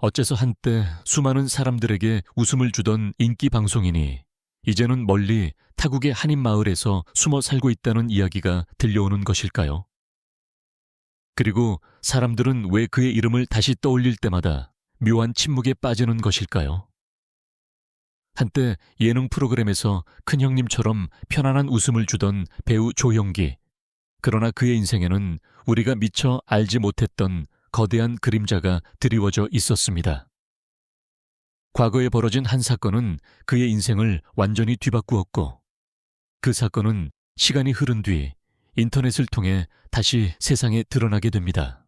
어째서 한때 수많은 사람들에게 웃음을 주던 인기 방송인이 이제는 멀리 타국의 한인 마을에서 숨어 살고 있다는 이야기가 들려오는 것일까요? 그리고 사람들은 왜 그의 이름을 다시 떠올릴 때마다 묘한 침묵에 빠지는 것일까요? 한때 예능 프로그램에서 큰형님처럼 편안한 웃음을 주던 배우 조형기. 그러나 그의 인생에는 우리가 미처 알지 못했던 거대한 그림자가 드리워져 있었습니다. 과거에 벌어진 한 사건은 그의 인생을 완전히 뒤바꾸었고, 그 사건은 시간이 흐른 뒤 인터넷을 통해 다시 세상에 드러나게 됩니다.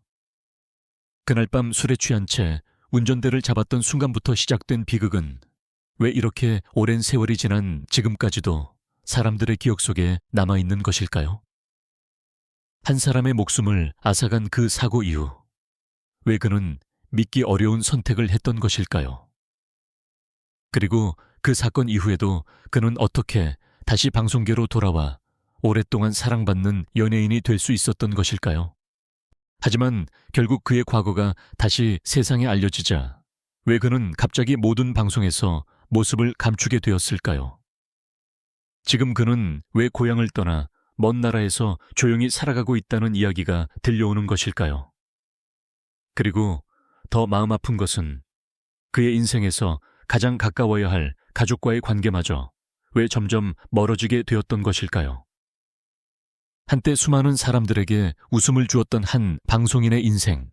그날 밤 술에 취한 채 운전대를 잡았던 순간부터 시작된 비극은 왜 이렇게 오랜 세월이 지난 지금까지도 사람들의 기억 속에 남아있는 것일까요? 한 사람의 목숨을 앗아간 그 사고 이후 왜 그는 믿기 어려운 선택을 했던 것일까요? 그리고 그 사건 이후에도 그는 어떻게 다시 방송계로 돌아와 오랫동안 사랑받는 연예인이 될 수 있었던 것일까요? 하지만 결국 그의 과거가 다시 세상에 알려지자 왜 그는 갑자기 모든 방송에서 모습을 감추게 되었을까요? 지금 그는 왜 고향을 떠나 먼 나라에서 조용히 살아가고 있다는 이야기가 들려오는 것일까요? 그리고 더 마음 아픈 것은 그의 인생에서 가장 가까워야 할 가족과의 관계마저 왜 점점 멀어지게 되었던 것일까요? 한때 수많은 사람들에게 웃음을 주었던 한 방송인의 인생,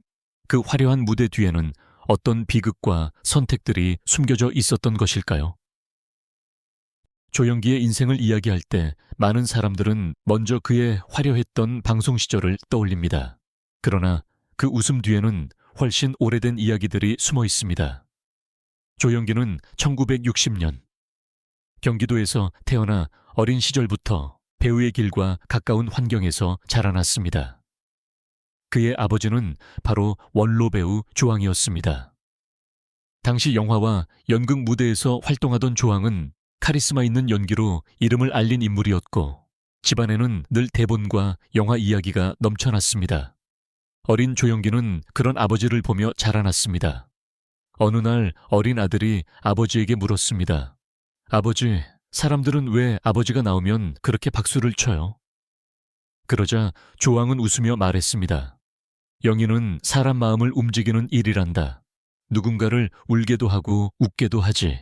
그 화려한 무대 뒤에는 어떤 비극과 선택들이 숨겨져 있었던 것일까요? 조영기의 인생을 이야기할 때 많은 사람들은 먼저 그의 화려했던 방송 시절을 떠올립니다. 그러나 그 웃음 뒤에는 훨씬 오래된 이야기들이 숨어 있습니다. 조영기는 1960년 경기도에서 태어나 어린 시절부터 배우의 길과 가까운 환경에서 자라났습니다. 그의 아버지는 바로 원로 배우 조항이었습니다. 당시 영화와 연극 무대에서 활동하던 조항은 카리스마 있는 연기로 이름을 알린 인물이었고 집안에는 늘 대본과 영화 이야기가 넘쳐났습니다. 어린 조영기는 그런 아버지를 보며 자라났습니다. 어느 날 어린 아들이 아버지에게 물었습니다. 아버지, 사람들은 왜 아버지가 나오면 그렇게 박수를 쳐요? 그러자 조항은 웃으며 말했습니다. 영희는 사람 마음을 움직이는 일이란다. 누군가를 울게도 하고 웃게도 하지.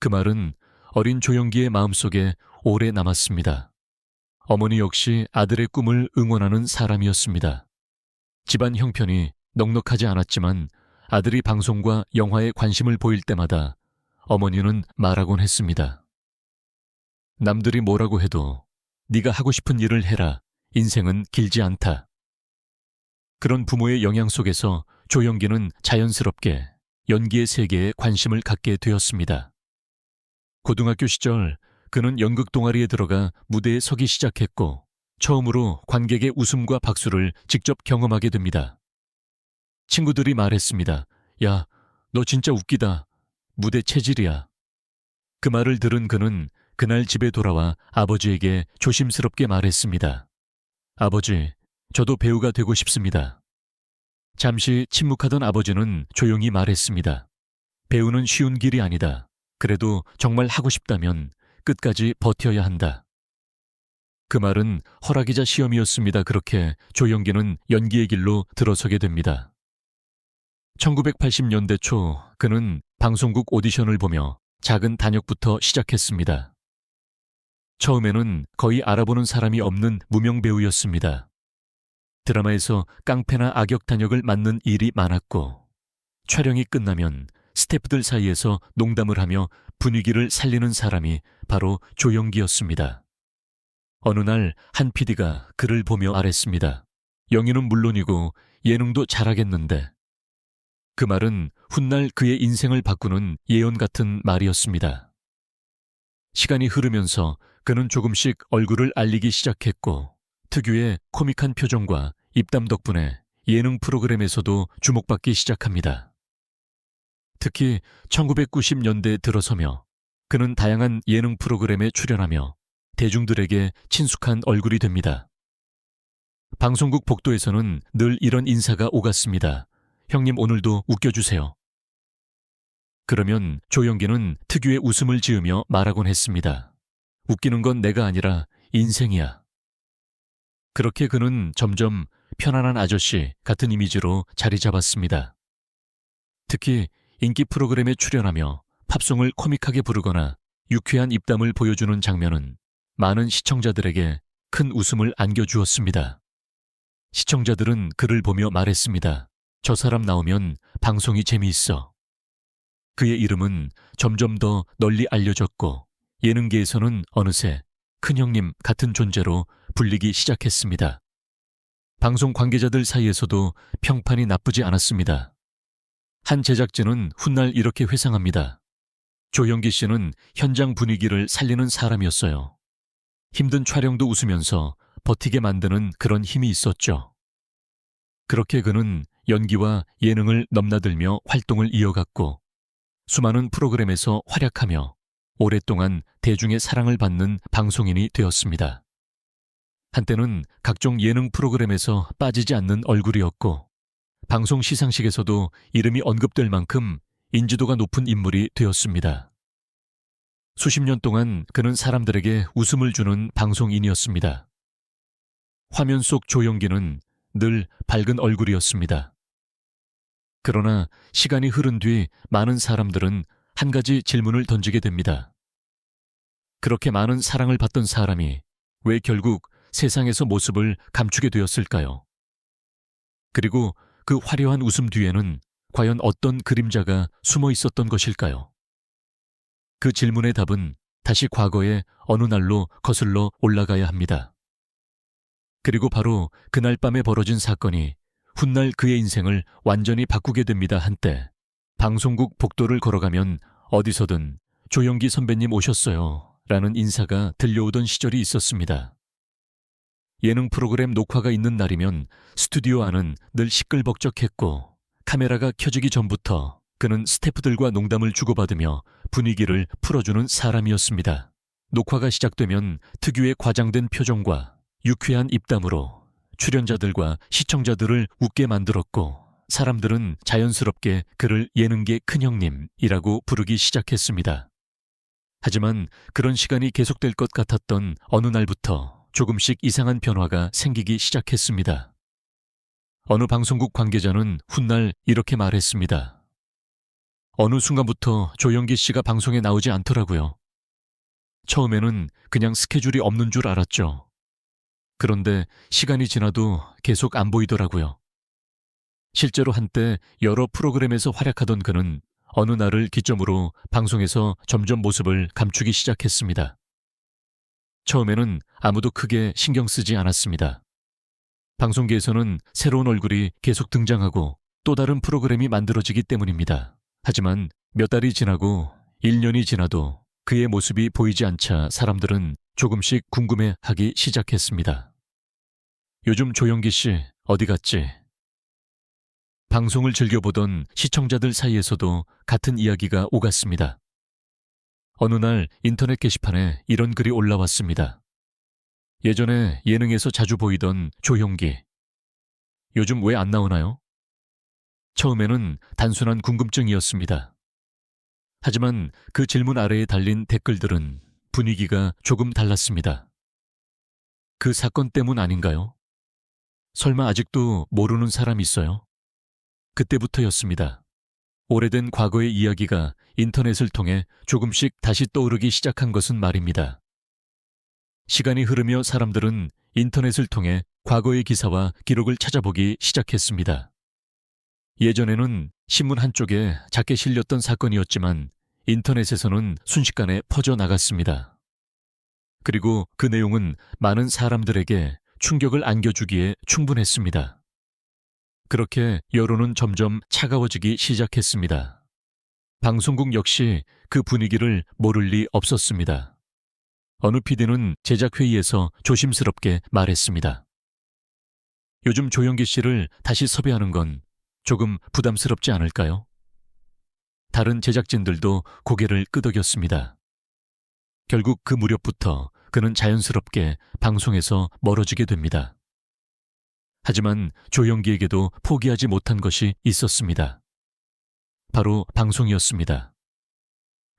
그 말은 어린 조영기의 마음속에 오래 남았습니다. 어머니 역시 아들의 꿈을 응원하는 사람이었습니다. 집안 형편이 넉넉하지 않았지만 아들이 방송과 영화에 관심을 보일 때마다 어머니는 말하곤 했습니다. 남들이 뭐라고 해도 네가 하고 싶은 일을 해라. 인생은 길지 않다. 그런 부모의 영향 속에서 조영기는 자연스럽게 연기의 세계에 관심을 갖게 되었습니다. 고등학교 시절 그는 연극 동아리에 들어가 무대에 서기 시작했고 처음으로 관객의 웃음과 박수를 직접 경험하게 됩니다. 친구들이 말했습니다. 야, 너 진짜 웃기다. 무대 체질이야. 그 말을 들은 그는 그날 집에 돌아와 아버지에게 조심스럽게 말했습니다. 아버지, 저도 배우가 되고 싶습니다. 잠시 침묵하던 아버지는 조용히 말했습니다. 배우는 쉬운 길이 아니다. 그래도 정말 하고 싶다면 끝까지 버텨야 한다. 그 말은 허락이자 시험이었습니다. 그렇게 조영기는 연기의 길로 들어서게 됩니다. 1980년대 초 그는 방송국 오디션을 보며 작은 단역부터 시작했습니다. 처음에는 거의 알아보는 사람이 없는 무명 배우였습니다. 드라마에서 깡패나 악역 단역을 맡는 일이 많았고 촬영이 끝나면 스태프들 사이에서 농담을 하며 분위기를 살리는 사람이 바로 조영기였습니다. 어느 날 한 PD가 그를 보며 말했습니다. 영희는 물론이고 예능도 잘하겠는데. 그 말은 훗날 그의 인생을 바꾸는 예언 같은 말이었습니다. 시간이 흐르면서 그는 조금씩 얼굴을 알리기 시작했고 특유의 코믹한 표정과 입담 덕분에 예능 프로그램에서도 주목받기 시작합니다. 특히 1990년대에 들어서며 그는 다양한 예능 프로그램에 출연하며 대중들에게 친숙한 얼굴이 됩니다. 방송국 복도에서는 늘 이런 인사가 오갔습니다. 형님 오늘도 웃겨주세요. 그러면 조영기는 특유의 웃음을 지으며 말하곤 했습니다. 웃기는 건 내가 아니라 인생이야. 그렇게 그는 점점 편안한 아저씨 같은 이미지로 자리 잡았습니다. 특히 인기 프로그램에 출연하며 팝송을 코믹하게 부르거나 유쾌한 입담을 보여주는 장면은 많은 시청자들에게 큰 웃음을 안겨주었습니다. 시청자들은 그를 보며 말했습니다. 저 사람 나오면 방송이 재미있어. 그의 이름은 점점 더 널리 알려졌고 예능계에서는 어느새 큰형님 같은 존재로 불리기 시작했습니다. 방송 관계자들 사이에서도 평판이 나쁘지 않았습니다. 한 제작진은 훗날 이렇게 회상합니다. 조영기 씨는 현장 분위기를 살리는 사람이었어요. 힘든 촬영도 웃으면서 버티게 만드는 그런 힘이 있었죠. 그렇게 그는 연기와 예능을 넘나들며 활동을 이어갔고 수많은 프로그램에서 활약하며 오랫동안 대중의 사랑을 받는 방송인이 되었습니다. 한때는 각종 예능 프로그램에서 빠지지 않는 얼굴이었고 방송 시상식에서도 이름이 언급될 만큼 인지도가 높은 인물이 되었습니다. 수십 년 동안 그는 사람들에게 웃음을 주는 방송인이었습니다. 화면 속 조영기는 늘 밝은 얼굴이었습니다. 그러나 시간이 흐른 뒤 많은 사람들은 한 가지 질문을 던지게 됩니다. 그렇게 많은 사랑을 받던 사람이 왜 결국 세상에서 모습을 감추게 되었을까요? 그리고 그 화려한 웃음 뒤에는 과연 어떤 그림자가 숨어 있었던 것일까요? 그 질문의 답은 다시 과거의 어느 날로 거슬러 올라가야 합니다. 그리고 바로 그날 밤에 벌어진 사건이 훗날 그의 인생을 완전히 바꾸게 됩니다. 한때 방송국 복도를 걸어가면 어디서든 조영기 선배님 오셨어요 라는 인사가 들려오던 시절이 있었습니다. 예능 프로그램 녹화가 있는 날이면 스튜디오 안은 늘 시끌벅적했고 카메라가 켜지기 전부터 그는 스태프들과 농담을 주고받으며 분위기를 풀어주는 사람이었습니다. 녹화가 시작되면 특유의 과장된 표정과 유쾌한 입담으로 출연자들과 시청자들을 웃게 만들었고 사람들은 자연스럽게 그를 예능계 큰형님이라고 부르기 시작했습니다. 하지만 그런 시간이 계속될 것 같았던 어느 날부터 조금씩 이상한 변화가 생기기 시작했습니다. 어느 방송국 관계자는 훗날 이렇게 말했습니다. 어느 순간부터 조영기 씨가 방송에 나오지 않더라고요. 처음에는 그냥 스케줄이 없는 줄 알았죠. 그런데 시간이 지나도 계속 안 보이더라고요. 실제로 한때 여러 프로그램에서 활약하던 그는 어느 날을 기점으로 방송에서 점점 모습을 감추기 시작했습니다. 처음에는 아무도 크게 신경 쓰지 않았습니다. 방송계에서는 새로운 얼굴이 계속 등장하고 또 다른 프로그램이 만들어지기 때문입니다. 하지만 몇 달이 지나고 1년이 지나도 그의 모습이 보이지 않자 사람들은 조금씩 궁금해하기 시작했습니다. 요즘 조영기 씨 어디 갔지? 방송을 즐겨보던 시청자들 사이에서도 같은 이야기가 오갔습니다. 어느 날 인터넷 게시판에 이런 글이 올라왔습니다. 예전에 예능에서 자주 보이던 조영기. 요즘 왜 안 나오나요? 처음에는 단순한 궁금증이었습니다. 하지만 그 질문 아래에 달린 댓글들은 분위기가 조금 달랐습니다. 그 사건 때문 아닌가요? 설마 아직도 모르는 사람 있어요? 그때부터였습니다. 오래된 과거의 이야기가 인터넷을 통해 조금씩 다시 떠오르기 시작한 것은 말입니다. 시간이 흐르며 사람들은 인터넷을 통해 과거의 기사와 기록을 찾아보기 시작했습니다. 예전에는 신문 한쪽에 작게 실렸던 사건이었지만 인터넷에서는 순식간에 퍼져나갔습니다. 그리고 그 내용은 많은 사람들에게 충격을 안겨주기에 충분했습니다. 그렇게 여론은 점점 차가워지기 시작했습니다. 방송국 역시 그 분위기를 모를 리 없었습니다. 어느 PD는 제작회의에서 조심스럽게 말했습니다. 요즘 조영기 씨를 다시 섭외하는 건 조금 부담스럽지 않을까요? 다른 제작진들도 고개를 끄덕였습니다. 결국 그 무렵부터 그는 자연스럽게 방송에서 멀어지게 됩니다. 하지만 조영기에게도 포기하지 못한 것이 있었습니다. 바로 방송이었습니다.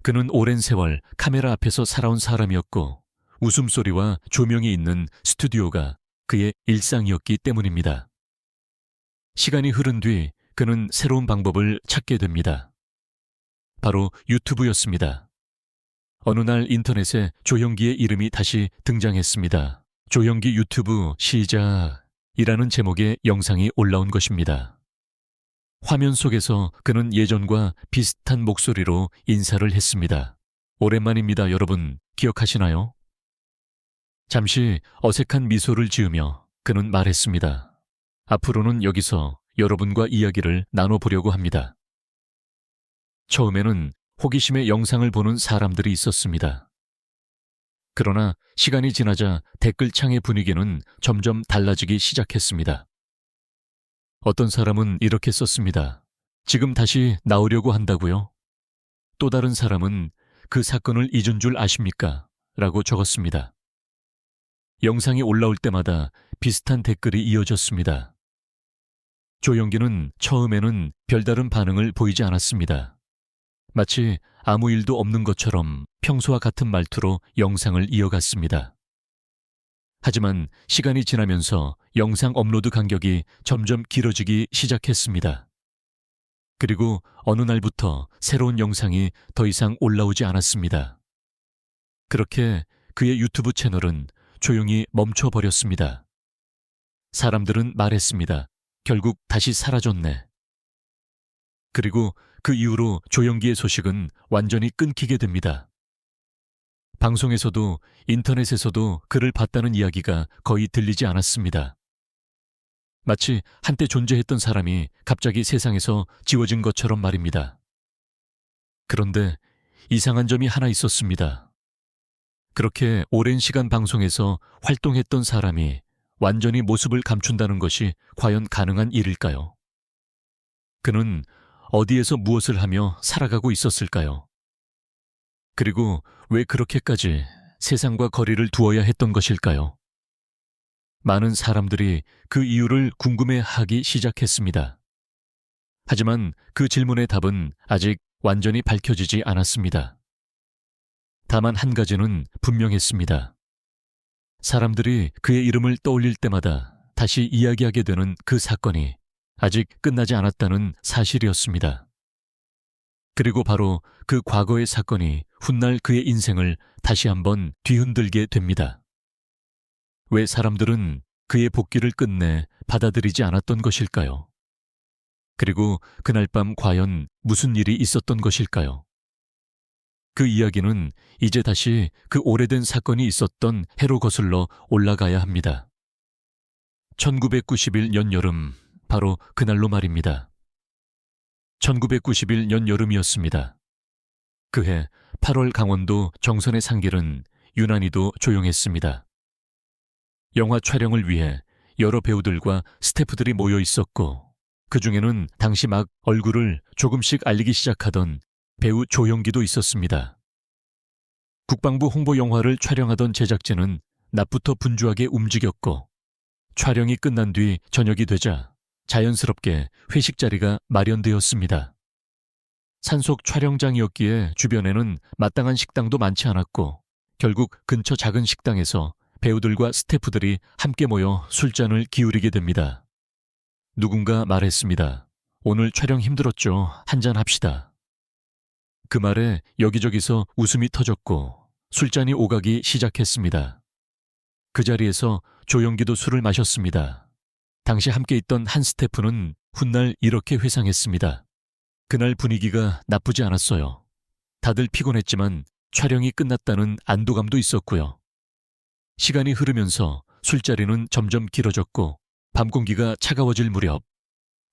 그는 오랜 세월 카메라 앞에서 살아온 사람이었고 웃음소리와 조명이 있는 스튜디오가 그의 일상이었기 때문입니다. 시간이 흐른 뒤 그는 새로운 방법을 찾게 됩니다. 바로 유튜브였습니다. 어느 날 인터넷에 조영기의 이름이 다시 등장했습니다. 조영기 유튜브 시작이라는 제목의 영상이 올라온 것입니다. 화면 속에서 그는 예전과 비슷한 목소리로 인사를 했습니다. 오랜만입니다, 여러분. 기억하시나요? 잠시 어색한 미소를 지으며 그는 말했습니다. 앞으로는 여기서 여러분과 이야기를 나눠보려고 합니다. 처음에는 호기심에 영상을 보는 사람들이 있었습니다. 그러나 시간이 지나자 댓글창의 분위기는 점점 달라지기 시작했습니다. 어떤 사람은 이렇게 썼습니다. 지금 다시 나오려고 한다고요? 또 다른 사람은 그 사건을 잊은 줄 아십니까? 라고 적었습니다. 영상이 올라올 때마다 비슷한 댓글이 이어졌습니다. 조영기는 처음에는 별다른 반응을 보이지 않았습니다. 마치 아무 일도 없는 것처럼 평소와 같은 말투로 영상을 이어갔습니다. 하지만 시간이 지나면서 영상 업로드 간격이 점점 길어지기 시작했습니다. 그리고 어느 날부터 새로운 영상이 더 이상 올라오지 않았습니다. 그렇게 그의 유튜브 채널은 조용히 멈춰버렸습니다. 사람들은 말했습니다. 결국 다시 사라졌네. 그리고 그 이후로 조영기의 소식은 완전히 끊기게 됩니다. 방송에서도 인터넷에서도 그를 봤다는 이야기가 거의 들리지 않았습니다. 마치 한때 존재했던 사람이 갑자기 세상에서 지워진 것처럼 말입니다. 그런데 이상한 점이 하나 있었습니다. 그렇게 오랜 시간 방송에서 활동했던 사람이 완전히 모습을 감춘다는 것이 과연 가능한 일일까요? 그는 어디에서 무엇을 하며 살아가고 있었을까요? 그리고 왜 그렇게까지 세상과 거리를 두어야 했던 것일까요? 많은 사람들이 그 이유를 궁금해하기 시작했습니다. 하지만 그 질문의 답은 아직 완전히 밝혀지지 않았습니다. 다만 한 가지는 분명했습니다. 사람들이 그의 이름을 떠올릴 때마다 다시 이야기하게 되는 그 사건이 아직 끝나지 않았다는 사실이었습니다. 그리고 바로 그 과거의 사건이 훗날 그의 인생을 다시 한번 뒤흔들게 됩니다. 왜 사람들은 그의 복귀를 끝내 받아들이지 않았던 것일까요? 그리고 그날 밤 과연 무슨 일이 있었던 것일까요? 그 이야기는 이제 다시 그 오래된 사건이 있었던 해로 거슬러 올라가야 합니다. 1991년 여름, 바로 그날로 말입니다. 1991년 여름이었습니다. 그해 8월 강원도 정선의 산길은 유난히도 조용했습니다. 영화 촬영을 위해 여러 배우들과 스태프들이 모여 있었고 그 중에는 당시 막 얼굴을 조금씩 알리기 시작하던 배우 조영기도 있었습니다. 국방부 홍보 영화를 촬영하던 제작진은 낮부터 분주하게 움직였고 촬영이 끝난 뒤 저녁이 되자 자연스럽게 회식 자리가 마련되었습니다. 산속 촬영장이었기에 주변에는 마땅한 식당도 많지 않았고 결국 근처 작은 식당에서 배우들과 스태프들이 함께 모여 술잔을 기울이게 됩니다. 누군가 말했습니다. 오늘 촬영 힘들었죠. 한잔 합시다. 그 말에 여기저기서 웃음이 터졌고 술잔이 오가기 시작했습니다. 그 자리에서 조영기도 술을 마셨습니다. 당시 함께 있던 한 스태프는 훗날 이렇게 회상했습니다. 그날 분위기가 나쁘지 않았어요. 다들 피곤했지만 촬영이 끝났다는 안도감도 있었고요. 시간이 흐르면서 술자리는 점점 길어졌고 밤 공기가 차가워질 무렵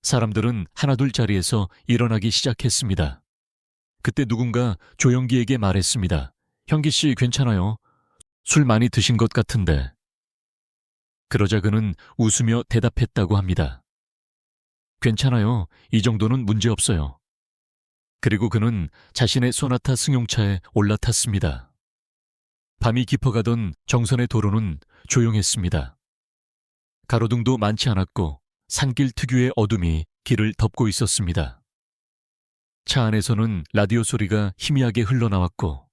사람들은 하나둘 자리에서 일어나기 시작했습니다. 그때 누군가 조영기에게 말했습니다. 형기 씨 괜찮아요? 술 많이 드신 것 같은데. 그러자 그는 웃으며 대답했다고 합니다. 괜찮아요. 이 정도는 문제없어요. 그리고 그는 자신의 소나타 승용차에 올라탔습니다. 밤이 깊어가던 정선의 도로는 조용했습니다. 가로등도 많지 않았고 산길 특유의 어둠이 길을 덮고 있었습니다. 차 안에서는 라디오 소리가 희미하게 흘러나왔고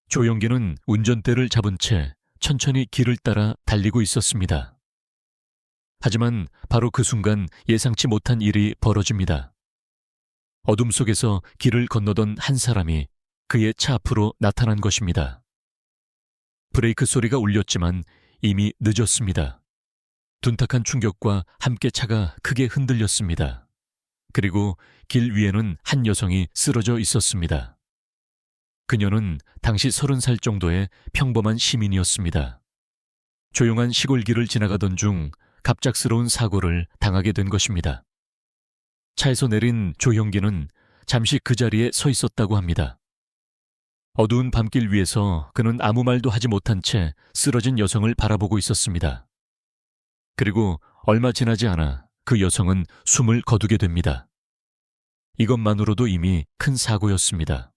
조용기는 운전대를 잡은 채 천천히 길을 따라 달리고 있었습니다. 하지만 바로 그 순간 예상치 못한 일이 벌어집니다. 어둠 속에서 길을 건너던 한 사람이 그의 차 앞으로 나타난 것입니다. 브레이크 소리가 울렸지만 이미 늦었습니다. 둔탁한 충격과 함께 차가 크게 흔들렸습니다. 그리고 길 위에는 한 여성이 쓰러져 있었습니다. 그녀는 당시 30살 정도의 평범한 시민이었습니다. 조용한 시골길을 지나가던 중 갑작스러운 사고를 당하게 된 것입니다. 차에서 내린 조형기는 잠시 그 자리에 서 있었다고 합니다. 어두운 밤길 위에서 그는 아무 말도 하지 못한 채 쓰러진 여성을 바라보고 있었습니다. 그리고 얼마 지나지 않아 그 여성은 숨을 거두게 됩니다. 이것만으로도 이미 큰 사고였습니다.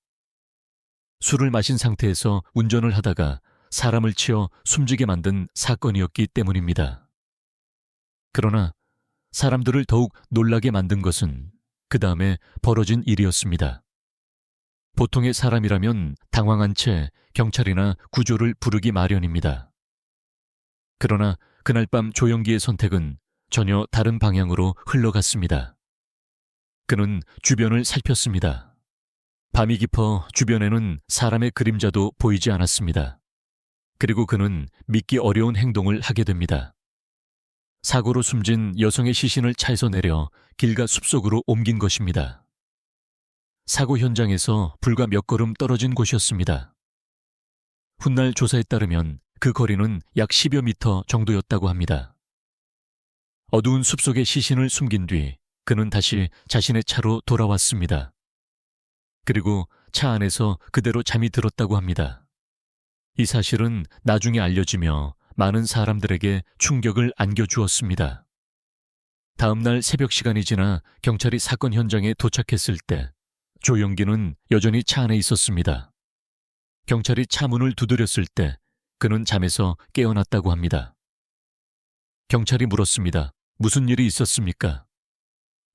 술을 마신 상태에서 운전을 하다가 사람을 치어 숨지게 만든 사건이었기 때문입니다. 그러나 사람들을 더욱 놀라게 만든 것은 그 다음에 벌어진 일이었습니다. 보통의 사람이라면 당황한 채 경찰이나 구조를 부르기 마련입니다. 그러나 그날 밤 조영기의 선택은 전혀 다른 방향으로 흘러갔습니다. 그는 주변을 살폈습니다. 밤이 깊어 주변에는 사람의 그림자도 보이지 않았습니다. 그리고 그는 믿기 어려운 행동을 하게 됩니다. 사고로 숨진 여성의 시신을 차에서 내려 길가 숲속으로 옮긴 것입니다. 사고 현장에서 불과 몇 걸음 떨어진 곳이었습니다. 훗날 조사에 따르면 그 거리는 약 10여 미터 정도였다고 합니다. 어두운 숲속에 시신을 숨긴 뒤 그는 다시 자신의 차로 돌아왔습니다. 그리고 차 안에서 그대로 잠이 들었다고 합니다. 이 사실은 나중에 알려지며 많은 사람들에게 충격을 안겨주었습니다. 다음 날 새벽 시간이 지나 경찰이 사건 현장에 도착했을 때 조영기는 여전히 차 안에 있었습니다. 경찰이 차 문을 두드렸을 때 그는 잠에서 깨어났다고 합니다. 경찰이 물었습니다. 무슨 일이 있었습니까?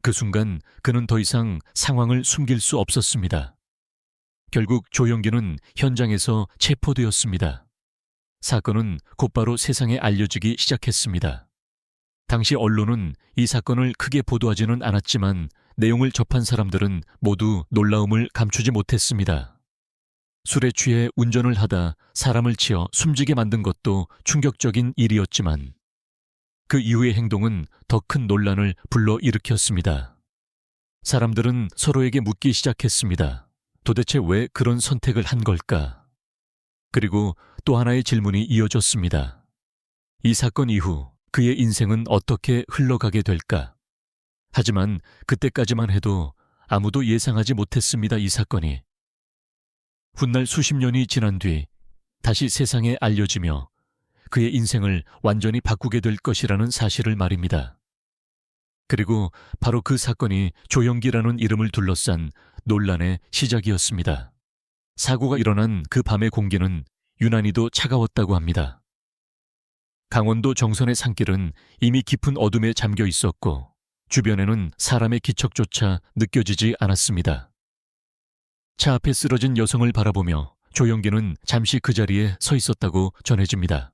그 순간 그는 더 이상 상황을 숨길 수 없었습니다. 결국 조영기는 현장에서 체포되었습니다. 사건은 곧바로 세상에 알려지기 시작했습니다. 당시 언론은 이 사건을 크게 보도하지는 않았지만 내용을 접한 사람들은 모두 놀라움을 감추지 못했습니다. 술에 취해 운전을 하다 사람을 치어 숨지게 만든 것도 충격적인 일이었지만 그 이후의 행동은 더 큰 논란을 불러일으켰습니다. 사람들은 서로에게 묻기 시작했습니다. 도대체 왜 그런 선택을 한 걸까? 그리고 또 하나의 질문이 이어졌습니다. 이 사건 이후 그의 인생은 어떻게 흘러가게 될까? 하지만 그때까지만 해도 아무도 예상하지 못했습니다. 이 사건이. 훗날 수십 년이 지난 뒤 다시 세상에 알려지며 그의 인생을 완전히 바꾸게 될 것이라는 사실을 말입니다. 그리고 바로 그 사건이 조영기라는 이름을 둘러싼 논란의 시작이었습니다. 사고가 일어난 그 밤의 공기는 유난히도 차가웠다고 합니다. 강원도 정선의 산길은 이미 깊은 어둠에 잠겨 있었고 주변에는 사람의 기척조차 느껴지지 않았습니다. 차 앞에 쓰러진 여성을 바라보며 조영기는 잠시 그 자리에 서 있었다고 전해집니다.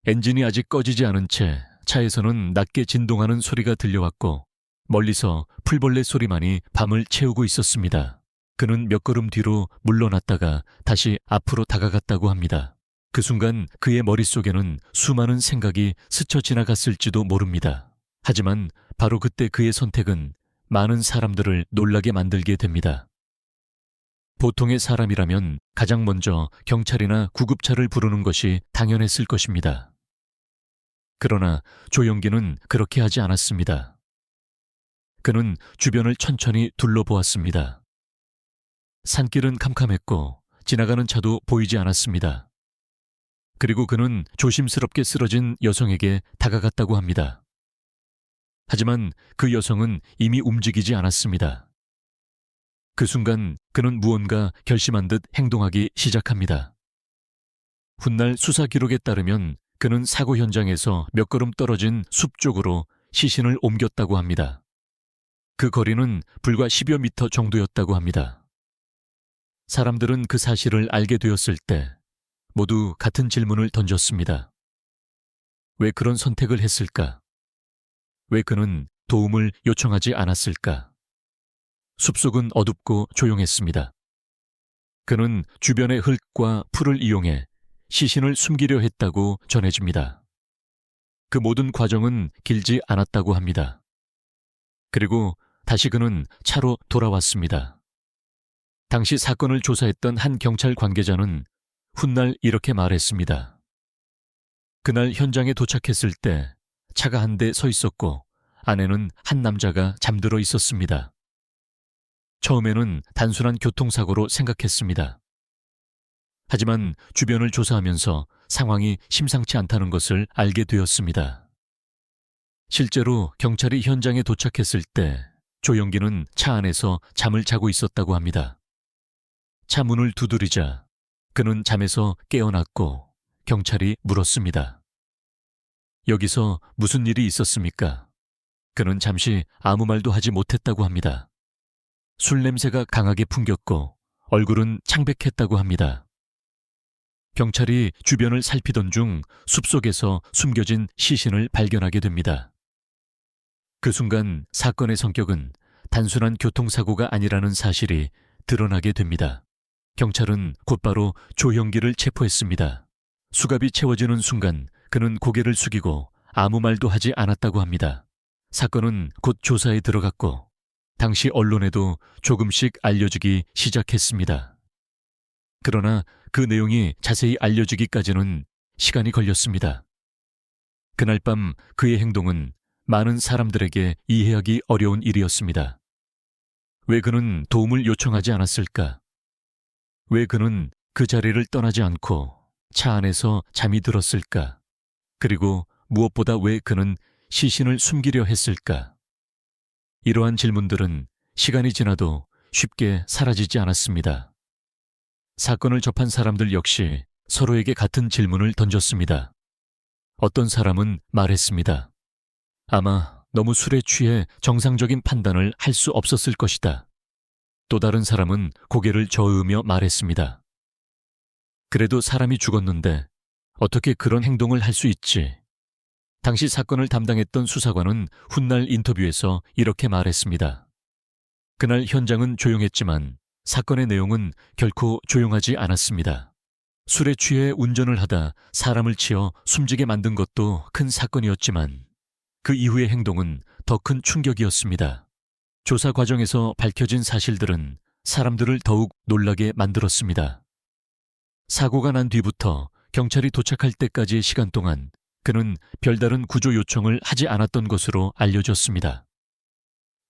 엔진이 아직 꺼지지 않은 채 차에서는 낮게 진동하는 소리가 들려왔고 멀리서 풀벌레 소리만이 밤을 채우고 있었습니다. 그는 몇 걸음 뒤로 물러났다가 다시 앞으로 다가갔다고 합니다. 그 순간 그의 머릿속에는 수많은 생각이 스쳐 지나갔을지도 모릅니다. 하지만 바로 그때 그의 선택은 많은 사람들을 놀라게 만들게 됩니다. 보통의 사람이라면 가장 먼저 경찰이나 구급차를 부르는 것이 당연했을 것입니다. 그러나 조영기는 그렇게 하지 않았습니다. 그는 주변을 천천히 둘러보았습니다. 산길은 캄캄했고 지나가는 차도 보이지 않았습니다. 그리고 그는 조심스럽게 쓰러진 여성에게 다가갔다고 합니다. 하지만 그 여성은 이미 움직이지 않았습니다. 그 순간 그는 무언가 결심한 듯 행동하기 시작합니다. 훗날 수사 기록에 따르면 그는 사고 현장에서 몇 걸음 떨어진 숲 쪽으로 시신을 옮겼다고 합니다. 그 거리는 불과 10여 미터 정도였다고 합니다. 사람들은 그 사실을 알게 되었을 때 모두 같은 질문을 던졌습니다. 왜 그런 선택을 했을까? 왜 그는 도움을 요청하지 않았을까? 숲속은 어둡고 조용했습니다. 그는 주변의 흙과 풀을 이용해 시신을 숨기려 했다고 전해집니다. 그 모든 과정은 길지 않았다고 합니다. 그리고 다시 그는 차로 돌아왔습니다. 당시 사건을 조사했던 한 경찰 관계자는 훗날 이렇게 말했습니다. 그날 현장에 도착했을 때 차가 한 대 서 있었고 안에는 한 남자가 잠들어 있었습니다. 처음에는 단순한 교통사고로 생각했습니다. 하지만 주변을 조사하면서 상황이 심상치 않다는 것을 알게 되었습니다. 실제로 경찰이 현장에 도착했을 때 조영기는 차 안에서 잠을 자고 있었다고 합니다. 차 문을 두드리자 그는 잠에서 깨어났고 경찰이 물었습니다. 여기서 무슨 일이 있었습니까? 그는 잠시 아무 말도 하지 못했다고 합니다. 술 냄새가 강하게 풍겼고 얼굴은 창백했다고 합니다. 경찰이 주변을 살피던 중 숲속에서 숨겨진 시신을 발견하게 됩니다. 그 순간 사건의 성격은 단순한 교통사고가 아니라는 사실이 드러나게 됩니다. 경찰은 곧바로 조형기를 체포했습니다. 수갑이 채워지는 순간 그는 고개를 숙이고 아무 말도 하지 않았다고 합니다. 사건은 곧 조사에 들어갔고 당시 언론에도 조금씩 알려지기 시작했습니다. 그러나 그 내용이 자세히 알려지기까지는 시간이 걸렸습니다. 그날 밤 그의 행동은 많은 사람들에게 이해하기 어려운 일이었습니다. 왜 그는 도움을 요청하지 않았을까? 왜 그는 그 자리를 떠나지 않고 차 안에서 잠이 들었을까? 그리고 무엇보다 왜 그는 시신을 숨기려 했을까? 이러한 질문들은 시간이 지나도 쉽게 사라지지 않았습니다. 사건을 접한 사람들 역시 서로에게 같은 질문을 던졌습니다. 어떤 사람은 말했습니다. 아마 너무 술에 취해 정상적인 판단을 할 수 없었을 것이다. 또 다른 사람은 고개를 저으며 말했습니다. 그래도 사람이 죽었는데 어떻게 그런 행동을 할 수 있지? 당시 사건을 담당했던 수사관은 훗날 인터뷰에서 이렇게 말했습니다. 그날 현장은 조용했지만 사건의 내용은 결코 조용하지 않았습니다. 술에 취해 운전을 하다 사람을 치어 숨지게 만든 것도 큰 사건이었지만 그 이후의 행동은 더 큰 충격이었습니다. 조사 과정에서 밝혀진 사실들은 사람들을 더욱 놀라게 만들었습니다. 사고가 난 뒤부터 경찰이 도착할 때까지의 시간 동안 그는 별다른 구조 요청을 하지 않았던 것으로 알려졌습니다.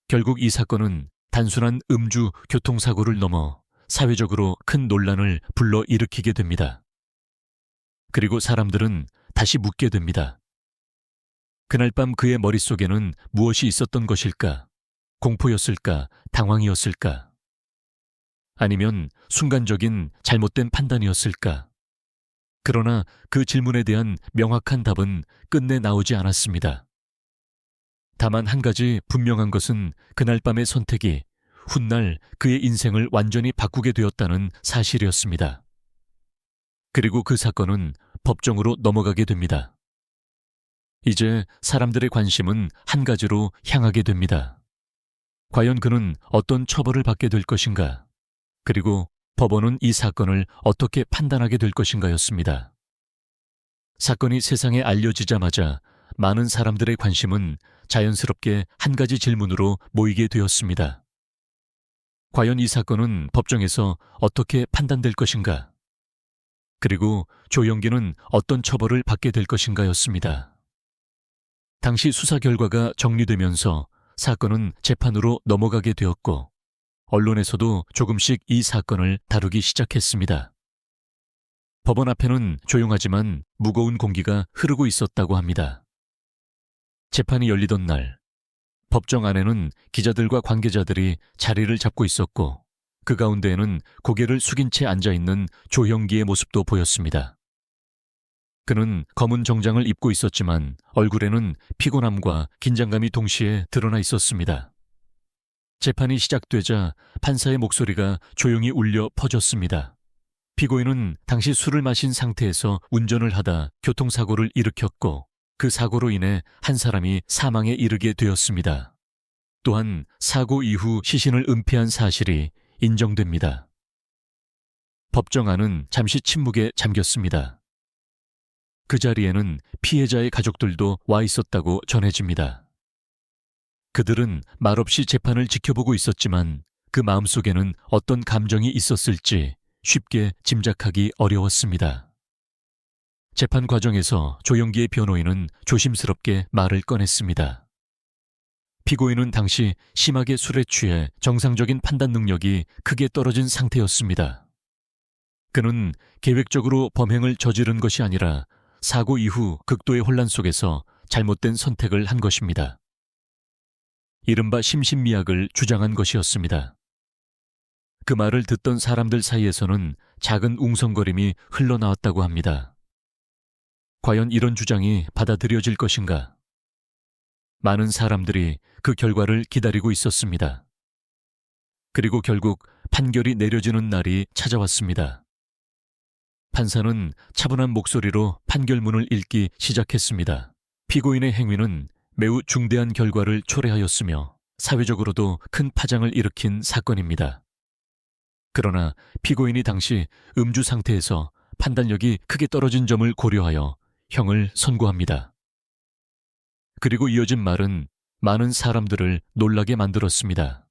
결국 이 사건은 단순한 음주 교통사고를 넘어 사회적으로 큰 논란을 불러일으키게 됩니다. 그리고 사람들은 다시 묻게 됩니다. 그날 밤 그의 머릿속에는 무엇이 있었던 것일까? 공포였을까? 당황이었을까? 아니면 순간적인 잘못된 판단이었을까? 그러나 그 질문에 대한 명확한 답은 끝내 나오지 않았습니다. 다만 한 가지 분명한 것은 그날 밤의 선택이 훗날 그의 인생을 완전히 바꾸게 되었다는 사실이었습니다. 그리고 그 사건은 법정으로 넘어가게 됩니다. 이제 사람들의 관심은 한 가지로 향하게 됩니다. 과연 그는 어떤 처벌을 받게 될 것인가? 그리고 법원은 이 사건을 어떻게 판단하게 될 것인가였습니다. 사건이 세상에 알려지자마자 많은 사람들의 관심은 자연스럽게 한 가지 질문으로 모이게 되었습니다. 과연 이 사건은 법정에서 어떻게 판단될 것인가? 그리고 조영기는 어떤 처벌을 받게 될 것인가였습니다. 당시 수사 결과가 정리되면서 사건은 재판으로 넘어가게 되었고 언론에서도 조금씩 이 사건을 다루기 시작했습니다. 법원 앞에는 조용하지만 무거운 공기가 흐르고 있었다고 합니다. 재판이 열리던 날, 법정 안에는 기자들과 관계자들이 자리를 잡고 있었고 그 가운데에는 고개를 숙인 채 앉아있는 조형기의 모습도 보였습니다. 그는 검은 정장을 입고 있었지만 얼굴에는 피곤함과 긴장감이 동시에 드러나 있었습니다. 재판이 시작되자 판사의 목소리가 조용히 울려 퍼졌습니다. 피고인은 당시 술을 마신 상태에서 운전을 하다 교통사고를 일으켰고 그 사고로 인해 한 사람이 사망에 이르게 되었습니다. 또한 사고 이후 시신을 은폐한 사실이 인정됩니다. 법정안은 잠시 침묵에 잠겼습니다. 그 자리에는 피해자의 가족들도 와 있었다고 전해집니다. 그들은 말없이 재판을 지켜보고 있었지만 그 마음속에는 어떤 감정이 있었을지 쉽게 짐작하기 어려웠습니다. 재판 과정에서 조영기의 변호인은 조심스럽게 말을 꺼냈습니다. 피고인은 당시 심하게 술에 취해 정상적인 판단 능력이 크게 떨어진 상태였습니다. 그는 계획적으로 범행을 저지른 것이 아니라 사고 이후 극도의 혼란 속에서 잘못된 선택을 한 것입니다. 이른바 심신미약을 주장한 것이었습니다. 그 말을 듣던 사람들 사이에서는 작은 웅성거림이 흘러나왔다고 합니다. 과연 이런 주장이 받아들여질 것인가? 많은 사람들이 그 결과를 기다리고 있었습니다. 그리고 결국 판결이 내려지는 날이 찾아왔습니다. 판사는 차분한 목소리로 판결문을 읽기 시작했습니다. 피고인의 행위는 매우 중대한 결과를 초래하였으며 사회적으로도 큰 파장을 일으킨 사건입니다. 그러나 피고인이 당시 음주 상태에서 판단력이 크게 떨어진 점을 고려하여 형을 선고합니다. 그리고 이어진 말은 많은 사람들을 놀라게 만들었습니다.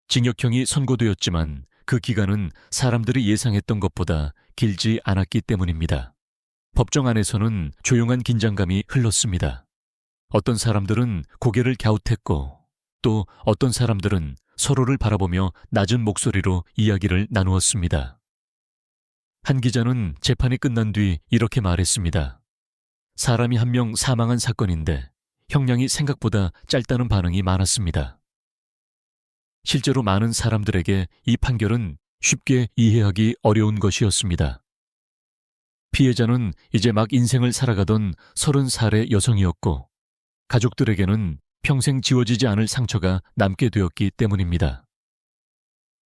징역형이 선고되었지만 그 기간은 사람들이 예상했던 것보다 길지 않았기 때문입니다. 법정 안에서는 조용한 긴장감이 흘렀습니다. 어떤 사람들은 고개를 갸웃했고 또 어떤 사람들은 서로를 바라보며 낮은 목소리로 이야기를 나누었습니다. 한 기자는 재판이 끝난 뒤 이렇게 말했습니다. 사람이 한 명 사망한 사건인데 형량이 생각보다 짧다는 반응이 많았습니다. 실제로 많은 사람들에게 이 판결은 쉽게 이해하기 어려운 것이었습니다. 피해자는 이제 막 인생을 살아가던 30살의 여성이었고 가족들에게는 평생 지워지지 않을 상처가 남게 되었기 때문입니다.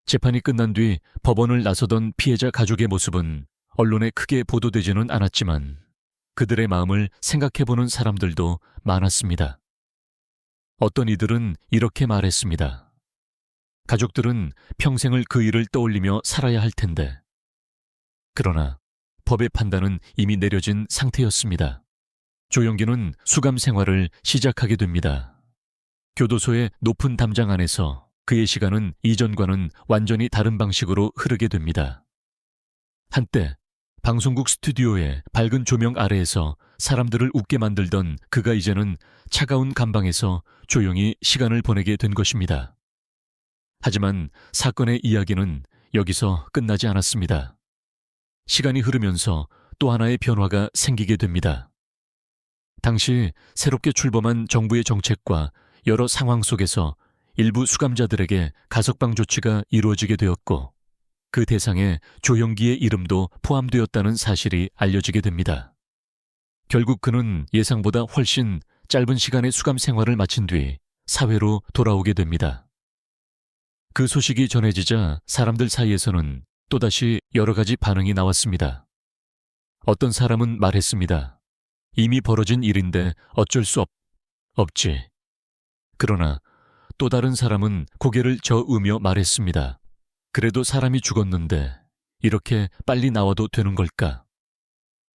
재판이 끝난 뒤 법원을 나서던 피해자 가족의 모습은 언론에 크게 보도되지는 않았지만 그들의 마음을 생각해보는 사람들도 많았습니다. 어떤 이들은 이렇게 말했습니다. 가족들은 평생을 그 일을 떠올리며 살아야 할 텐데. 그러나 법의 판단은 이미 내려진 상태였습니다. 조영기는 수감 생활을 시작하게 됩니다. 교도소의 높은 담장 안에서 그의 시간은 이전과는 완전히 다른 방식으로 흐르게 됩니다. 한때 방송국 스튜디오의 밝은 조명 아래에서 사람들을 웃게 만들던 그가 이제는 차가운 감방에서 조용히 시간을 보내게 된 것입니다. 하지만 사건의 이야기는 여기서 끝나지 않았습니다. 시간이 흐르면서 또 하나의 변화가 생기게 됩니다. 당시 새롭게 출범한 정부의 정책과 여러 상황 속에서 일부 수감자들에게 가석방 조치가 이루어지게 되었고 그 대상에 조영기의 이름도 포함되었다는 사실이 알려지게 됩니다. 결국 그는 예상보다 훨씬 짧은 시간의 수감 생활을 마친 뒤 사회로 돌아오게 됩니다. 그 소식이 전해지자 사람들 사이에서는 또다시 여러 가지 반응이 나왔습니다. 어떤 사람은 말했습니다. 이미 벌어진 일인데 어쩔 수 없지. 그러나 또 다른 사람은 고개를 저으며 말했습니다. 그래도 사람이 죽었는데 이렇게 빨리 나와도 되는 걸까?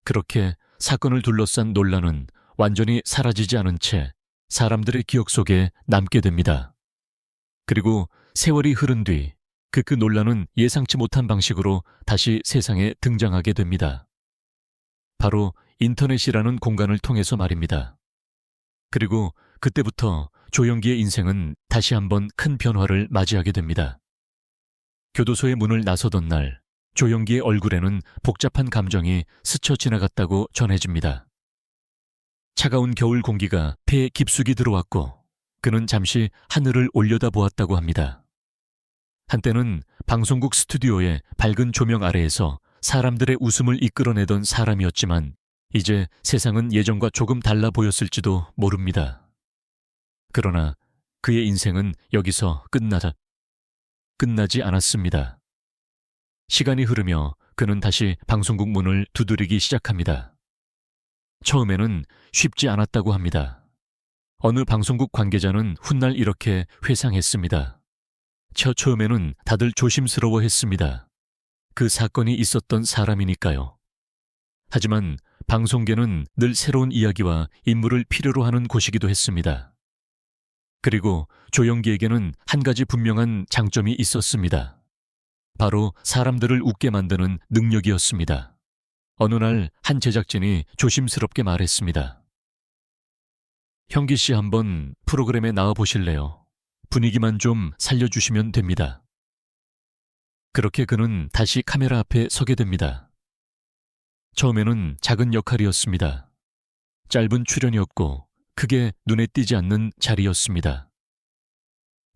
그렇게 사건을 둘러싼 논란은 완전히 사라지지 않은 채 사람들의 기억 속에 남게 됩니다. 그리고 세월이 흐른 뒤 그 논란은 예상치 못한 방식으로 다시 세상에 등장하게 됩니다. 바로 인터넷이라는 공간을 통해서 말입니다. 그리고 그때부터 조영기의 인생은 다시 한번 큰 변화를 맞이하게 됩니다. 교도소의 문을 나서던 날, 조영기의 얼굴에는 복잡한 감정이 스쳐 지나갔다고 전해집니다. 차가운 겨울 공기가 폐에 깊숙이 들어왔고 그는 잠시 하늘을 올려다보았다고 합니다. 한때는 방송국 스튜디오의 밝은 조명 아래에서 사람들의 웃음을 이끌어내던 사람이었지만 이제 세상은 예전과 조금 달라 보였을지도 모릅니다. 그러나 그의 인생은 여기서 끝나지 않았습니다. 시간이 흐르며 그는 다시 방송국 문을 두드리기 시작합니다. 처음에는 쉽지 않았다고 합니다. 어느 방송국 관계자는 훗날 이렇게 회상했습니다. 처음에는 다들 조심스러워했습니다. 그 사건이 있었던 사람이니까요. 하지만 방송계는 늘 새로운 이야기와 인물을 필요로 하는 곳이기도 했습니다. 그리고 조영기에게는 한 가지 분명한 장점이 있었습니다. 바로 사람들을 웃게 만드는 능력이었습니다. 어느 날 한 제작진이 조심스럽게 말했습니다. 형기 씨 한번 프로그램에 나와 보실래요? 분위기만 좀 살려주시면 됩니다. 그렇게 그는 다시 카메라 앞에 서게 됩니다. 처음에는 작은 역할이었습니다. 짧은 출연이었고 크게 눈에 띄지 않는 자리였습니다.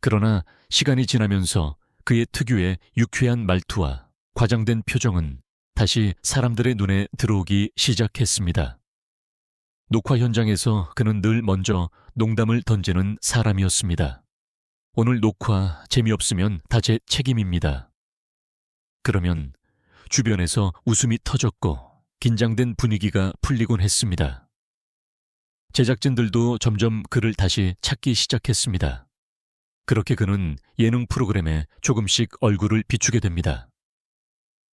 그러나 시간이 지나면서 그의 특유의 유쾌한 말투와 과장된 표정은 다시 사람들의 눈에 들어오기 시작했습니다. 녹화 현장에서 그는 늘 먼저 농담을 던지는 사람이었습니다. 오늘 녹화 재미없으면 다 제 책임입니다. 그러면 주변에서 웃음이 터졌고 긴장된 분위기가 풀리곤 했습니다. 제작진들도 점점 그를 다시 찾기 시작했습니다. 그렇게 그는 예능 프로그램에 조금씩 얼굴을 비추게 됩니다.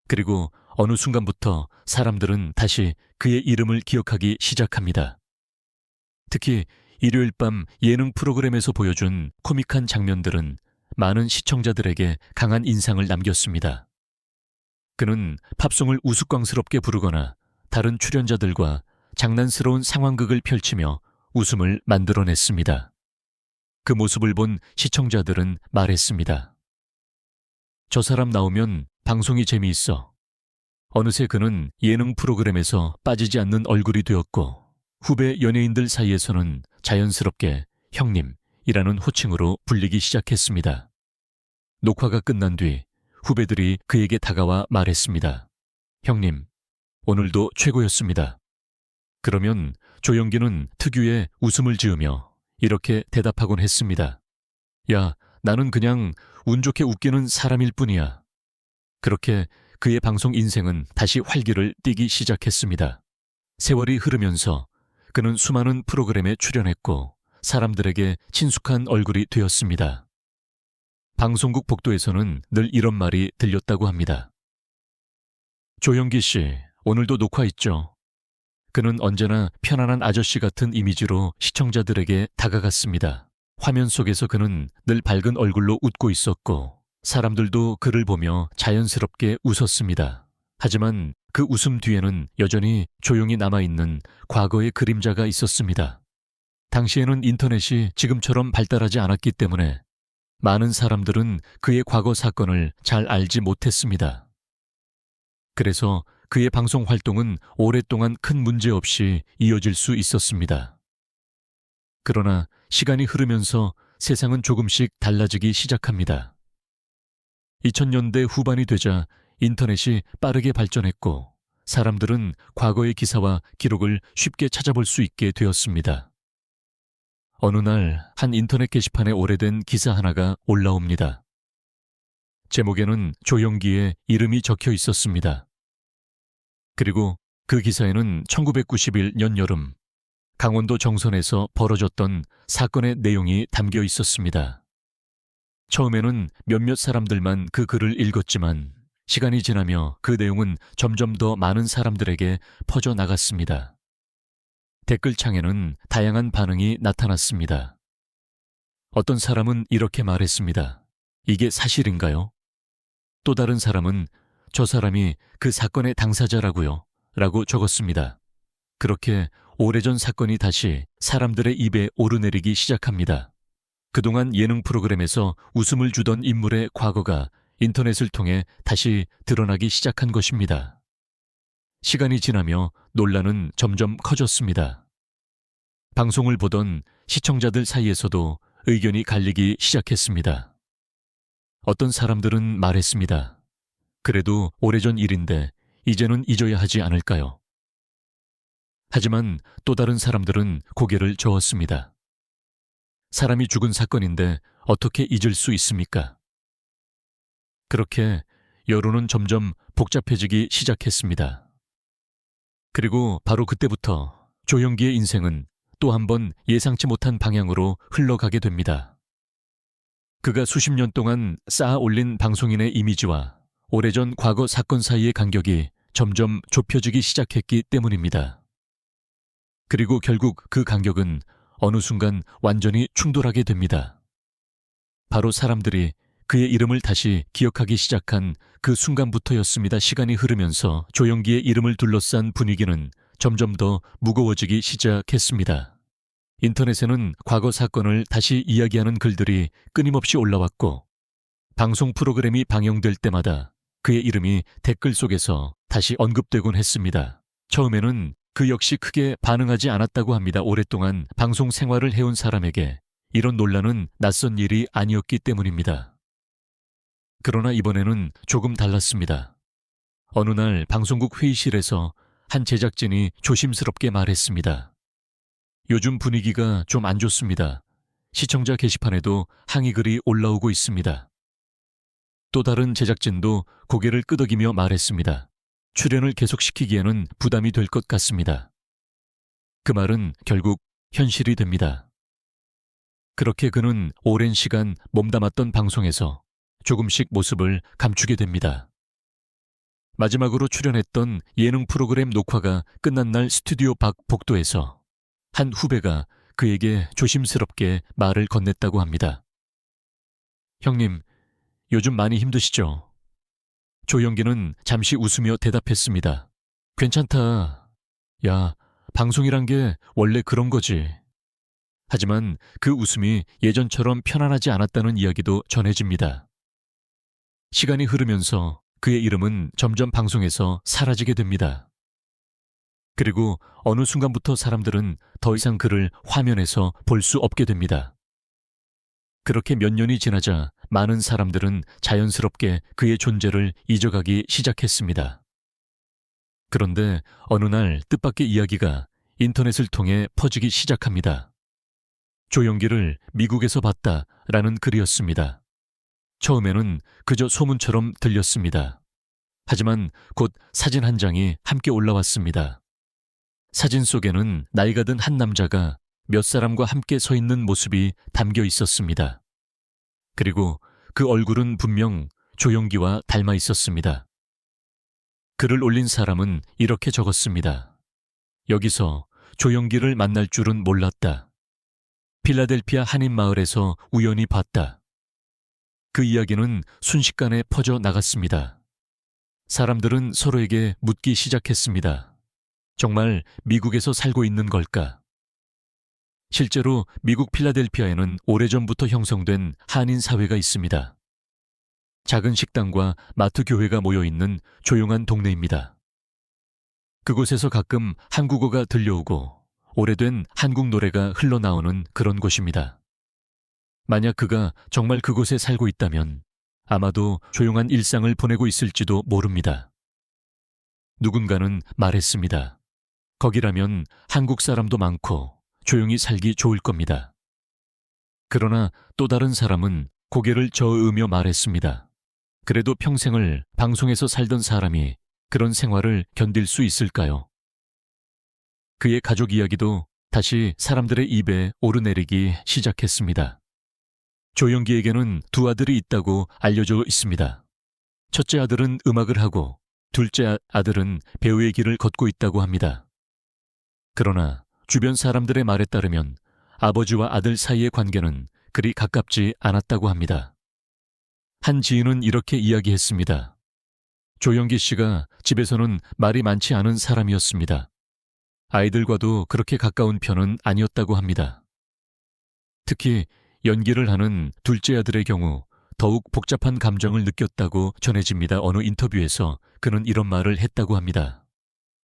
그리고 어느 순간부터 사람들은 다시 그의 이름을 기억하기 시작합니다. 특히 일요일 밤 예능 프로그램에서 보여준 코믹한 장면들은 많은 시청자들에게 강한 인상을 남겼습니다. 그는 팝송을 우스꽝스럽게 부르거나 다른 출연자들과 장난스러운 상황극을 펼치며 웃음을 만들어냈습니다. 그 모습을 본 시청자들은 말했습니다. 저 사람 나오면 방송이 재미있어. 어느새 그는 예능 프로그램에서 빠지지 않는 얼굴이 되었고 후배 연예인들 사이에서는 자연스럽게 형님이라는 호칭으로 불리기 시작했습니다. 녹화가 끝난 뒤 후배들이 그에게 다가와 말했습니다. 형님, 오늘도 최고였습니다. 그러면 조영기는 특유의 웃음을 지으며 이렇게 대답하곤 했습니다. 야, 나는 그냥 운 좋게 웃기는 사람일 뿐이야. 그렇게 그의 방송 인생은 다시 활기를 띠기 시작했습니다. 세월이 흐르면서 그는 수많은 프로그램에 출연했고 사람들에게 친숙한 얼굴이 되었습니다. 방송국 복도에서는 늘 이런 말이 들렸다고 합니다. 조영기 씨, 오늘도 녹화 있죠? 그는 언제나 편안한 아저씨 같은 이미지로 시청자들에게 다가갔습니다. 화면 속에서 그는 늘 밝은 얼굴로 웃고 있었고 사람들도 그를 보며 자연스럽게 웃었습니다. 하지만 그 웃음 뒤에는 여전히 조용히 남아있는 과거의 그림자가 있었습니다. 당시에는 인터넷이 지금처럼 발달하지 않았기 때문에 많은 사람들은 그의 과거 사건을 잘 알지 못했습니다. 그래서 그의 방송 활동은 오랫동안 큰 문제 없이 이어질 수 있었습니다. 그러나 시간이 흐르면서 세상은 조금씩 달라지기 시작합니다. 2000년대 후반이 되자 인터넷이 빠르게 발전했고 사람들은 과거의 기사와 기록을 쉽게 찾아볼 수 있게 되었습니다. 어느 날 한 인터넷 게시판에 오래된 기사 하나가 올라옵니다. 제목에는 조영기의 이름이 적혀 있었습니다. 그리고 그 기사에는 1991년 여름 강원도 정선에서 벌어졌던 사건의 내용이 담겨 있었습니다. 처음에는 몇몇 사람들만 그 글을 읽었지만 시간이 지나며 그 내용은 점점 더 많은 사람들에게 퍼져나갔습니다. 댓글창에는 다양한 반응이 나타났습니다. 어떤 사람은 이렇게 말했습니다. 이게 사실인가요? 또 다른 사람은 저 사람이 그 사건의 당사자라고요? 라고 적었습니다. 그렇게 오래전 사건이 다시 사람들의 입에 오르내리기 시작합니다. 그동안 예능 프로그램에서 웃음을 주던 인물의 과거가 인터넷을 통해 다시 드러나기 시작한 것입니다. 시간이 지나며 논란은 점점 커졌습니다. 방송을 보던 시청자들 사이에서도 의견이 갈리기 시작했습니다. 어떤 사람들은 말했습니다. 그래도 오래전 일인데 이제는 잊어야 하지 않을까요? 하지만 또 다른 사람들은 고개를 저었습니다. 사람이 죽은 사건인데 어떻게 잊을 수 있습니까? 그렇게 여론은 점점 복잡해지기 시작했습니다. 그리고 바로 그때부터 조영기의 인생은 또 한 번 예상치 못한 방향으로 흘러가게 됩니다. 그가 수십 년 동안 쌓아 올린 방송인의 이미지와 오래전 과거 사건 사이의 간격이 점점 좁혀지기 시작했기 때문입니다. 그리고 결국 그 간격은 어느 순간 완전히 충돌하게 됩니다. 바로 사람들이 그의 이름을 다시 기억하기 시작한 그 순간부터였습니다. 시간이 흐르면서 조영기의 이름을 둘러싼 분위기는 점점 더 무거워지기 시작했습니다. 인터넷에는 과거 사건을 다시 이야기하는 글들이 끊임없이 올라왔고, 방송 프로그램이 방영될 때마다 그의 이름이 댓글 속에서 다시 언급되곤 했습니다. 처음에는 그 역시 크게 반응하지 않았다고 합니다. 오랫동안 방송 생활을 해온 사람에게 이런 논란은 낯선 일이 아니었기 때문입니다. 그러나 이번에는 조금 달랐습니다. 어느 날 방송국 회의실에서 한 제작진이 조심스럽게 말했습니다. 요즘 분위기가 좀 안 좋습니다. 시청자 게시판에도 항의글이 올라오고 있습니다. 또 다른 제작진도 고개를 끄덕이며 말했습니다. 출연을 계속시키기에는 부담이 될 것 같습니다. 그 말은 결국 현실이 됩니다. 그렇게 그는 오랜 시간 몸담았던 방송에서 조금씩 모습을 감추게 됩니다. 마지막으로 출연했던 예능 프로그램 녹화가 끝난 날 스튜디오 밖 복도에서 한 후배가 그에게 조심스럽게 말을 건넸다고 합니다. 형님, 요즘 많이 힘드시죠? 조영기는 잠시 웃으며 대답했습니다. 괜찮다. 야, 방송이란 게 원래 그런 거지. 하지만 그 웃음이 예전처럼 편안하지 않았다는 이야기도 전해집니다. 시간이 흐르면서 그의 이름은 점점 방송에서 사라지게 됩니다. 그리고 어느 순간부터 사람들은 더 이상 그를 화면에서 볼 수 없게 됩니다. 그렇게 몇 년이 지나자 많은 사람들은 자연스럽게 그의 존재를 잊어가기 시작했습니다. 그런데 어느 날 뜻밖의 이야기가 인터넷을 통해 퍼지기 시작합니다. 조영기를 미국에서 봤다라는 글이었습니다. 처음에는 그저 소문처럼 들렸습니다. 하지만 곧 사진 한 장이 함께 올라왔습니다. 사진 속에는 나이가 든 한 남자가 몇 사람과 함께 서 있는 모습이 담겨 있었습니다. 그리고 그 얼굴은 분명 조영기와 닮아 있었습니다. 글을 올린 사람은 이렇게 적었습니다. 여기서 조영기를 만날 줄은 몰랐다. 필라델피아 한인마을에서 우연히 봤다. 그 이야기는 순식간에 퍼져 나갔습니다. 사람들은 서로에게 묻기 시작했습니다. 정말 미국에서 살고 있는 걸까? 실제로 미국 필라델피아에는 오래전부터 형성된 한인 사회가 있습니다. 작은 식당과 마트 교회가 모여있는 조용한 동네입니다. 그곳에서 가끔 한국어가 들려오고 오래된 한국 노래가 흘러나오는 그런 곳입니다. 만약 그가 정말 그곳에 살고 있다면 아마도 조용한 일상을 보내고 있을지도 모릅니다. 누군가는 말했습니다. 거기라면 한국 사람도 많고 조용히 살기 좋을 겁니다. 그러나 또 다른 사람은 고개를 저으며 말했습니다. 그래도 평생을 방송에서 살던 사람이 그런 생활을 견딜 수 있을까요? 그의 가족 이야기도 다시 사람들의 입에 오르내리기 시작했습니다. 조영기에게는 두 아들이 있다고 알려져 있습니다. 첫째 아들은 음악을 하고 둘째 아들은 배우의 길을 걷고 있다고 합니다. 그러나 주변 사람들의 말에 따르면 아버지와 아들 사이의 관계는 그리 가깝지 않았다고 합니다. 한 지인은 이렇게 이야기했습니다. 조영기 씨가 집에서는 말이 많지 않은 사람이었습니다. 아이들과도 그렇게 가까운 편은 아니었다고 합니다. 특히 연기를 하는 둘째 아들의 경우 더욱 복잡한 감정을 느꼈다고 전해집니다. 어느 인터뷰에서 그는 이런 말을 했다고 합니다.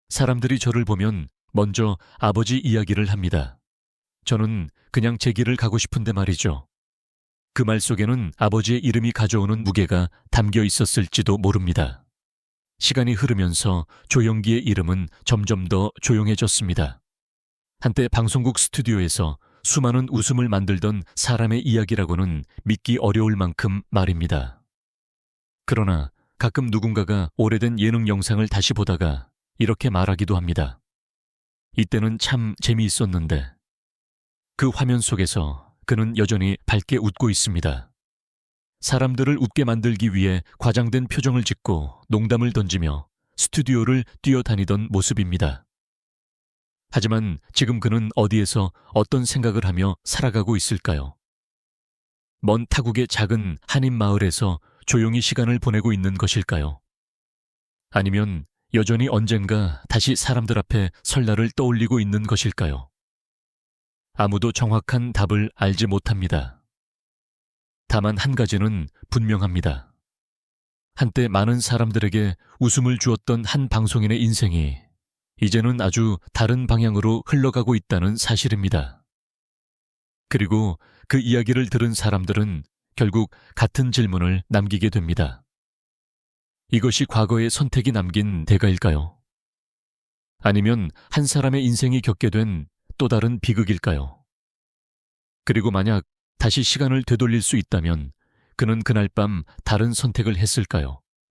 사람들이 저를 보면 먼저 아버지 이야기를 합니다. 저는 그냥 제 길을 가고 싶은데 말이죠. 그 말 속에는 아버지의 이름이 가져오는 무게가 담겨 있었을지도 모릅니다. 시간이 흐르면서 조영기의 이름은 점점 더 조용해졌습니다. 한때 방송국 스튜디오에서 수많은 웃음을 만들던 사람의 이야기라고는 믿기 어려울 만큼 말입니다. 그러나 가끔 누군가가 오래된 예능 영상을 다시 보다가 이렇게 말하기도 합니다. 이때는 참 재미있었는데 그 화면 속에서 그는 여전히 밝게 웃고 있습니다. 사람들을 웃게 만들기 위해 과장된 표정을 짓고 농담을 던지며 스튜디오를 뛰어다니던 모습입니다. 하지만 지금 그는 어디에서 어떤 생각을 하며 살아가고 있을까요? 먼 타국의 작은 한인 마을에서 조용히 시간을 보내고 있는 것일까요? 아니면 여전히 언젠가 다시 사람들 앞에 설날을 떠올리고 있는 것일까요? 아무도 정확한 답을 알지 못합니다. 다만 한 가지는 분명합니다. 한때 많은 사람들에게 웃음을 주었던 한 방송인의 인생이 이제는 아주 다른 방향으로 흘러가고 있다는 사실입니다. 그리고 그 이야기를 들은 사람들은 결국 같은 질문을 남기게 됩니다. 이것이 과거의 선택이 남긴 대가일까요? 아니면 한 사람의 인생이 겪게 된 또 다른 비극일까요? 그리고 만약 다시 시간을 되돌릴 수 있다면 그는 그날 밤 다른 선택을 했을까요?